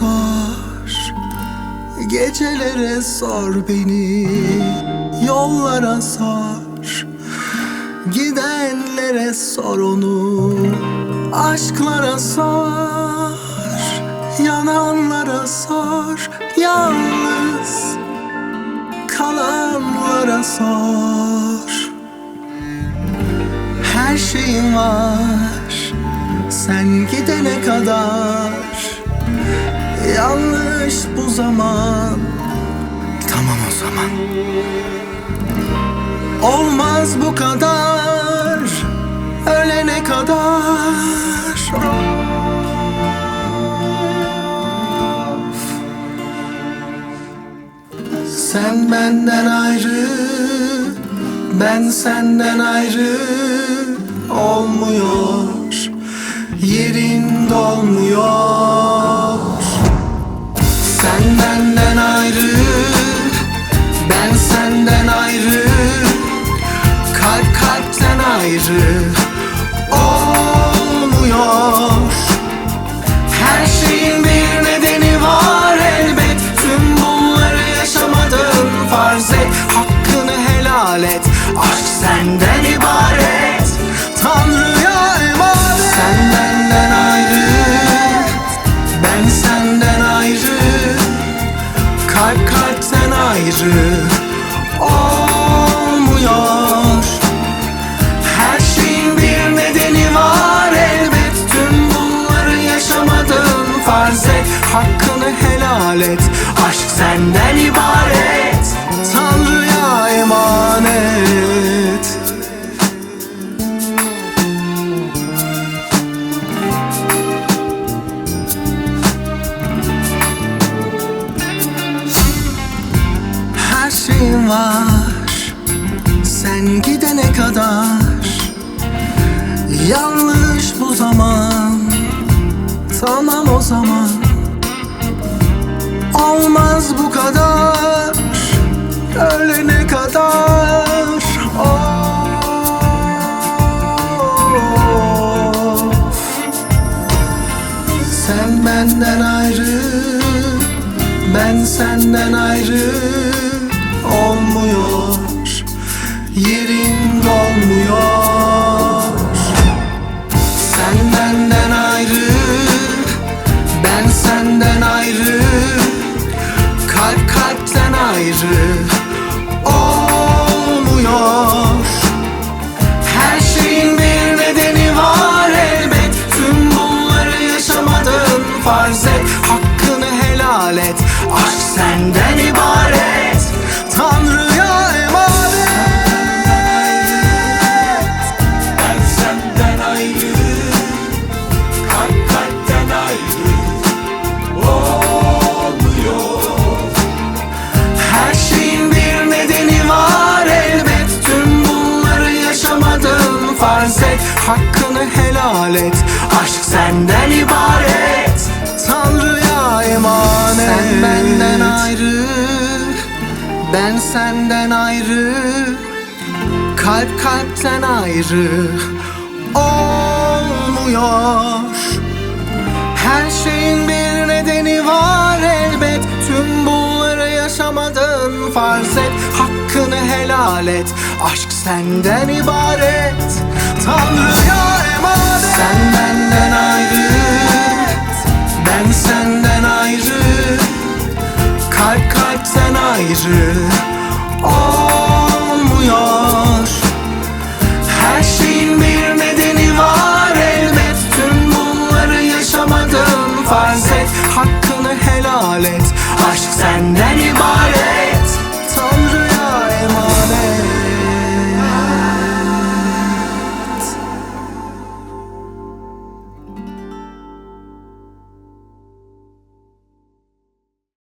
sor, gecelere sor beni, yollara sor, gidenlere sor onu, aşklara sor, yananlara sor, yalnız kalanlara sor. Her şeyim var sen gidene kadar. Yanlış bu zaman, tamam o zaman. Olmaz bu kadar, ölene kadar. Of. Sen benden ayrı, ben senden ayrı. Olmuyor, yerin dolmuyor. Sen benden ayrı, ben senden ayrı. Kalp kalpten ayrı. Olmuyor. Her şeyin bir nedeni var elbet. Tüm bunları yaşamadın farz et. Hakkını helal et. Aşk senden ibaret. Tanrı'ya emanet. Sen benden ayrı, ben senden ayrı. Kalp kalpten ayrı. Olmuyor. Her şeyin bir nedeni var elbet. Tüm bunları yaşamadın farz et. Hakkını helal et. Aşk senden ibaret. Tanrı'ya emanet. Her şeyim var sen gidene kadar. Yanlış bu zaman, tamam o zaman. Olmaz bu kadar, ölene kadar. Of. Sen benden ayrı, ben senden ayrı. Olmuyor, yerin dolmuyor. Sen benden ayrı, ben senden ayrı. Kalp kalpten ayrı. Olmuyor. Her şeyin bir nedeni var elbet. Tüm bunları yaşamadın farz et. Hakkını helal et. Aşk senden ibaret. Tanrı'ya emanet. Ben senden ayrı, kalp kalpten ayrı. Olmuyor. Her şeyin bir nedeni var elbet. Tüm bunları yaşamadın farz et. Hakkını helal et. Aşk senden ibaret. Tanrı'ya emanet. Sen benden ayrı, ben senden ayrı. Kalp kalpten ayrı. Olmuyor. Her şeyin bir nedeni var elbet. Tüm bunları yaşamadın farz et. Hakkını helal et. Aşk senden ibaret. Tanrı'ya emanet. Sen benden ayrı, ben senden ayrı. Kalp kalpten ayrı. Olmuyor. Her şeyin bir nedeni var elbet. Tüm bunları yaşamadın farz et. Hakkını helal et. Aşk senden ibaret.